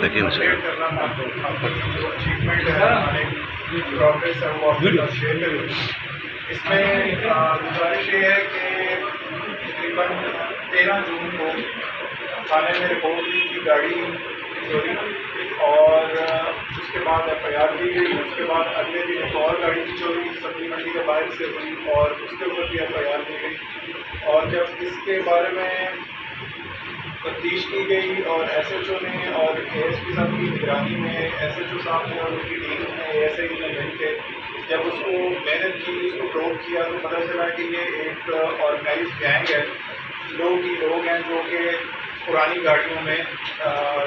دیکھیں ان سے کرنا تھا آپ کی جو اچیومنٹ ہے ہمارے پروگریس ہے وہ آپ کے ساتھ شیئر کریں. اس میں گزارش یہ ہے کہ تقریباً 13 جون کو تھانے میں رپورٹ دی تھی گاڑی چوری اور اس کے بعد FIR دی گئی. اس کے بعد اگلے دن ایک اور گاڑی کی چوری سبزی منڈی کے باہر سے ہوئی اور اس کے اوپر بھی FIR دی گئی. اور جب اس کے بارے میں تفتیش کی گئی اور SHO نے اور ASP صاحب کی نگرانی میں SHO صاحب نے اور ان کی ٹیم نے ASI نے مل کے جب اس کو محنت کی اس کو پروو کیا تو پتہ چلا کہ یہ ایک آرگنائز گینگ ہے. لوگ ہیں جو کہ پرانی گاڑیوں میں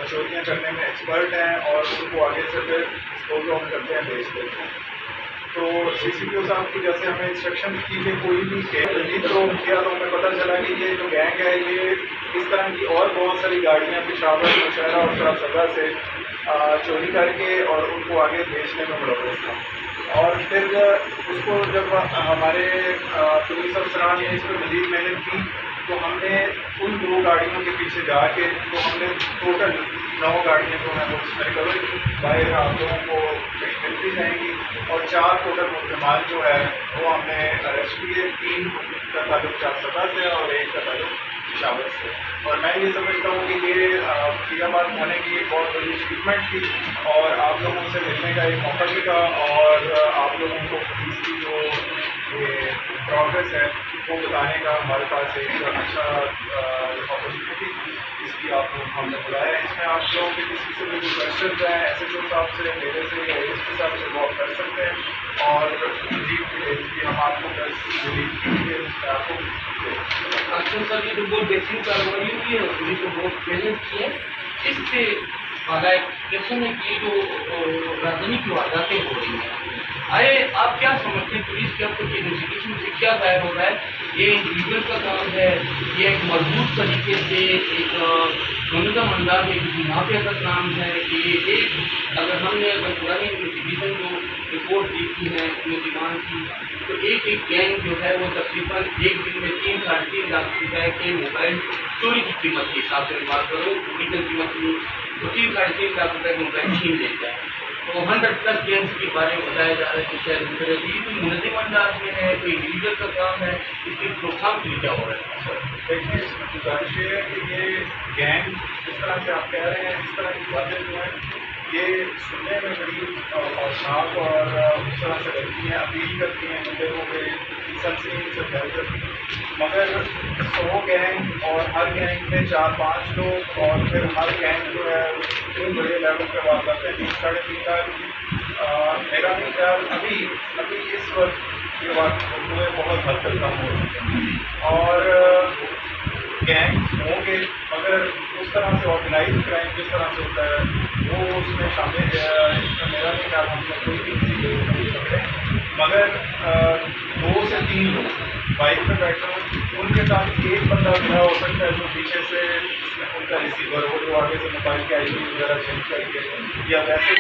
چوریاں کرنے میں ایکسپرٹ ہیں اور ان کو آگے سے پھر ڈسپوز آف کرتے ہیں بیچ دیتے ہیں. تو CCPO صاحب کی جیسے ہمیں انسٹرکشن کی کہ کوئی بھی جدید پروو کیا تو ہمیں پتہ چلا کہ یہ جو گینگ ہے یہ اس طرح کی اور بہت ساری گاڑیاں پشاور مشہرہ اور سرا سے چوری کر کے اور ان کو آگے بیچنے میں ملوث تھا. اور پھر اس کو جب ہمارے پولیس افسران نے اس پر مزید محنت کی تو ہم نے ان 2 گاڑیوں کے پیچھے جا کے تو ہم نے ٹوٹل 9 گاڑیاں جو ہیں وہ اس میں ریکور کی. باہر آپ لوگوں کو کہیں ملتی جائیں گی اور 4 ٹوٹل ملزمان جو ہے وہ ہم نے اریسٹ کیے. 3 کا تعلق چارسدہ سے اور 1 کا تعلق پشاور سے. اور میں یہ سمجھتا ہوں کہ یہ فیض آباد ہونے کی ایک بہت بڑی اچیومنٹ تھی اور آپ لوگوں سے ملنے کا ایک موقع بھی تھا اور آپ لوگوں کو پولیس کی جو یہ پروگریس ہے وہ بتانے کا ہمارے پاس ایک اچھا اپرچونیٹی تھی. اس کی آپ لوگ ہم نے بلایا. اس میں آپ لوگوں کے کسی سے بھی کوشچنز ہیں SHO صاحب سے میرے سے یا ASP صاحب سے وہ کر سکتے ہیں اور مزید ہم آپ کو اس میں آپ کو اچھا سر یہ تو بہت بہترین کارروائی ہوئی ہے پولیس کو بہت محنت کی ہے. اس سے کیسے ہے کہ جو رازنی کی وارداتیں ہو رہی ہیں آپ کیا سمجھتے ہیں پولیس کے اب تک انویسٹیگیشن سے کیا ظاہر ہو رہا ہے؟ یہ انڈیویجول کا کام ہے یہ ایک مضبوط طریقے سے ایک منظم انداز میں کسی مافیا کا کام ہے کہ ایک اگر ہم نے اگر پرانی انویسٹیگیشن جو رپورٹ دیکھی ہے نوجوان کی تو ایک گینگ جو ہے وہ تقریباً ایک دن میں 3-3.5 لاکھ روپے کے موبائل چوری کی قیمت کے حساب سے بات کروں لیگل قیمت کی تو 3-3.5 لاکھ روپے کے موبائل چھین لیتا ہے. تو 100+ گینگس کے بارے میں بتایا جا رہا ہے کہ شاید یہ کوئی منظم انداز میں ہے کوئی انڈیویجول کا کام ہے اس کی روک تھام کے لیے کیا ہو رہا ہے؟ دیکھیں اس میں گزارش یہ ہے کہ یہ گینگ جس طرح سے آپ کہہ رہے ہیں اس طرح کی باتیں جو ہیں یہ سننے میں بڑی خوفناک اور اس طرح سے لگتی ہیں اپیل کرتی ہیں لوگوں کے سنسنی سے پھیل کرتی ہیں. مگر 100 گینگ اور ہر گینگ میں 4-5 لوگ اور پھر ہر گینگ جو ہے اتنے بڑے لیول پہ بات کرتے ہیں 3-3.5 لاکھ. میرا بھی خیال ابھی اس وقت یہ بات ہوئے بہت حد تک کم ہو چکے ہیں اور گینگ ہوں گے مگر اس طرح سے آرگنائز کرائم جس طرح سے ہوتا ہے وہ اس میں شامل ہے. اس میں میرا نہیں خیال ہم نے کوئی بھی کسی کو نہیں پکڑے مگر 2 سے 3 لوگ بائک پہ بیٹھے ہوں ان کے ساتھ ایک بندہ کھڑا ہو سکتا ہے جو پیچھے سے ان کا ریسیور ہو جو آگے سے موبائل کے IP وغیرہ چینج کر کے یا ویسے